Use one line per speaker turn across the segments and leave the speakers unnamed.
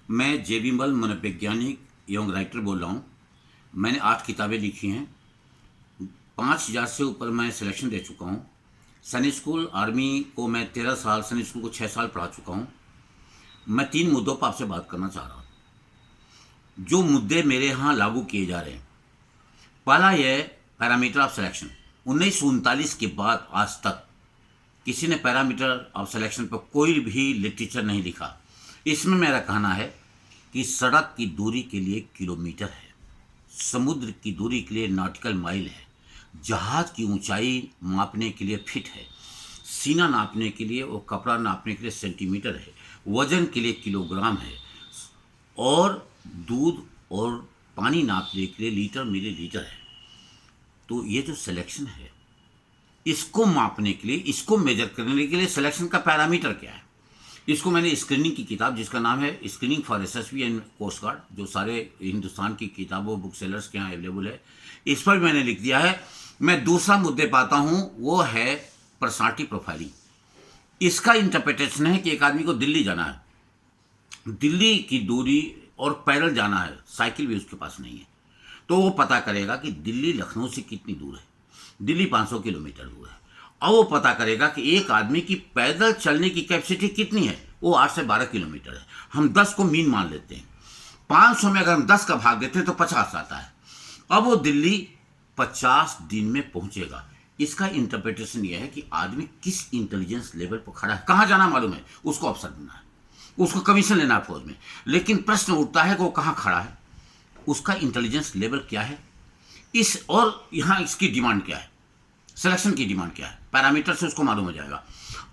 मैं जे विमल मनोवैज्ञानिक एवं राइटर बोल रहा हूँ। मैंने 8 किताबें लिखी हैं। 5,000 से ऊपर मैं सिलेक्शन दे चुका हूँ। सैनिक स्कूल आर्मी को मैं 13 साल, सैनिक स्कूल को 6 साल पढ़ा चुका हूँ। मैं 3 मुद्दों पर आपसे बात करना चाह रहा हूँ, जो मुद्दे मेरे यहाँ लागू किए जा रहे हैं। पहला यह पैरामीटर ऑफ सिलेक्शन। 1939 के बाद आज तक किसी ने पैरामीटर ऑफ सिलेक्शन पर कोई भी लिटरेचर नहीं लिखा। इसमें मेरा कहना है कि सड़क की दूरी के लिए किलोमीटर है, समुद्र की दूरी के लिए नॉटिकल माइल है, जहाज की ऊंचाई मापने के लिए फीट है, सीना नापने के लिए और कपड़ा नापने के लिए सेंटीमीटर है, वजन के लिए किलोग्राम है, और दूध और पानी नापने के लिए लीटर मिलीलीटर है। तो ये जो सिलेक्शन है, इसको मापने के लिए, इसको मेजर करने के लिए सिलेक्शन का पैरामीटर क्या है, इसको मैंने स्क्रीनिंग की किताब जिसका नाम है screening for SSB and coast guard, जो सारे हिंदुस्तान की किताबों बुक सेलर्स के यहाँ अवेलेबल है, इस पर भी मैंने लिख दिया है। मैं दूसरा मुद्दे पाता हूँ वो है पर्सनालिटी प्रोफाइलिंग। इसका इंटरप्रिटेशन है कि एक आदमी को दिल्ली जाना है, दिल्ली की दूरी और पैदल जाना है, साइकिल भी उसके पास नहीं है, तो वो पता करेगा कि दिल्ली लखनऊ से कितनी दूर है। दिल्ली 500 किलोमीटर दूर है। अब वो पता करेगा कि एक आदमी की पैदल चलने की कैपेसिटी कितनी है, वो 8 से 12 किलोमीटर है। हम 10 को मीन मान लेते हैं। 500 में अगर हम 10 का भाग देते हैं तो 50 आता है। अब वो दिल्ली 50 दिन में पहुंचेगा। इसका इंटरप्रिटेशन यह है कि आदमी किस इंटेलिजेंस लेवल पर खड़ा है। कहाँ जाना मालूम है, उसको अफसर बनना है, उसको कमीशन लेना है फौज में, लेकिन प्रश्न उठता है कि वो कहाँ खड़ा है, उसका इंटेलिजेंस लेवल क्या है, इस और यहाँ इसकी डिमांड क्या है, सिलेक्शन की डिमांड क्या है, पैरामीटर से उसको मालूम हो जाएगा।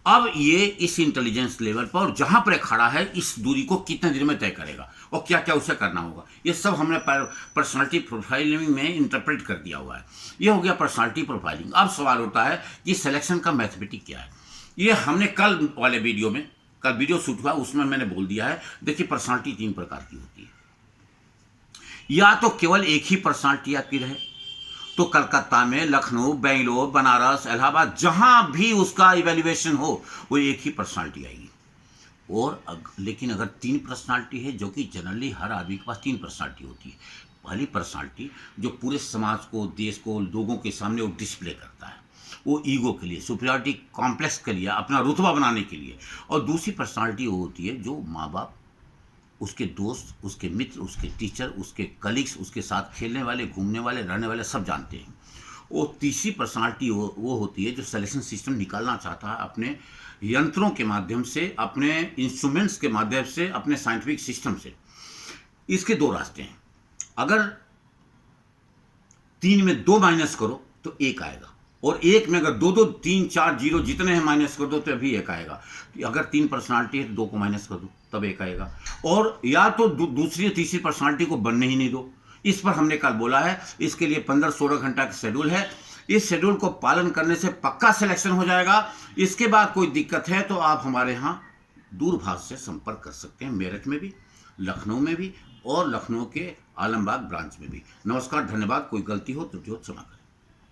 अब ये इस इंटेलिजेंस लेवल पर और जहां पर खड़ा है इस दूरी को कितने दिन में तय करेगा और क्या क्या उसे करना होगा, ये सब हमने पर्सनालिटी प्रोफाइलिंग में इंटरप्रेट कर दिया हुआ है। ये हो गया पर्सनालिटी प्रोफाइलिंग। अब सवाल उठता है कि सिलेक्शन का मैथमेटिक क्या है। ये हमने कल वाले वीडियो में, कल वीडियो शूट हुआ उसमें मैंने बोल दिया है। देखिए, पर्सनालिटी 3 प्रकार की होती है। या तो केवल एक ही पर्सनालिटी आपकी रहे, तो कलकत्ता में, लखनऊ, बेंगलोर, बनारस, इलाहाबाद, जहां भी उसका इवैल्यूएशन हो वो एक ही पर्सनालिटी आएगी। और लेकिन अगर 3 पर्सनालिटी है, जो कि जनरली हर आदमी के पास 3 पर्सनालिटी होती है। पहली पर्सनालिटी जो पूरे समाज को, देश को, लोगों के सामने वो डिस्प्ले करता है, वो ईगो के लिए, सुपीरियरिटी कॉम्प्लेक्स के लिए, अपना रुतबा बनाने के लिए। और दूसरी पर्सनालिटी वो होती है जो माँ बाप, उसके दोस्त, उसके मित्र, उसके टीचर, उसके कलीग्स, उसके साथ खेलने वाले, घूमने वाले, रहने वाले सब जानते हैं। और तीसरी पर्सनालिटी वो होती है जो सिलेक्शन सिस्टम निकालना चाहता है अपने यंत्रों के माध्यम से, अपने इंस्ट्रूमेंट्स के माध्यम से, अपने साइंटिफिक सिस्टम से। इसके 2 रास्ते हैं। अगर 3 में 2 माइनस करो तो 1 आएगा, और 1 में अगर 2 2 3 4 0 जितने हैं माइनस कर दो तो अभी 1 आएगा। अगर 3 पर्सनालिटी है तो 2 को माइनस कर दो तब 1 आएगा। और या तो दूसरी या तीसरी पर्सनालिटी को बनने ही नहीं दो। इस पर हमने कल बोला है। इसके लिए 15-16 घंटा का शेड्यूल है। इस शेड्यूल को पालन करने से पक्का सिलेक्शन हो जाएगा। इसके बाद कोई दिक्कत है तो आप हमारे यहाँ दूरभाष से संपर्क कर सकते हैं, मेरठ में भी, लखनऊ में भी, और लखनऊ के आलमबाग ब्रांच में भी। नमस्कार, धन्यवाद। कोई गलती हो तो जो क्षमा करें।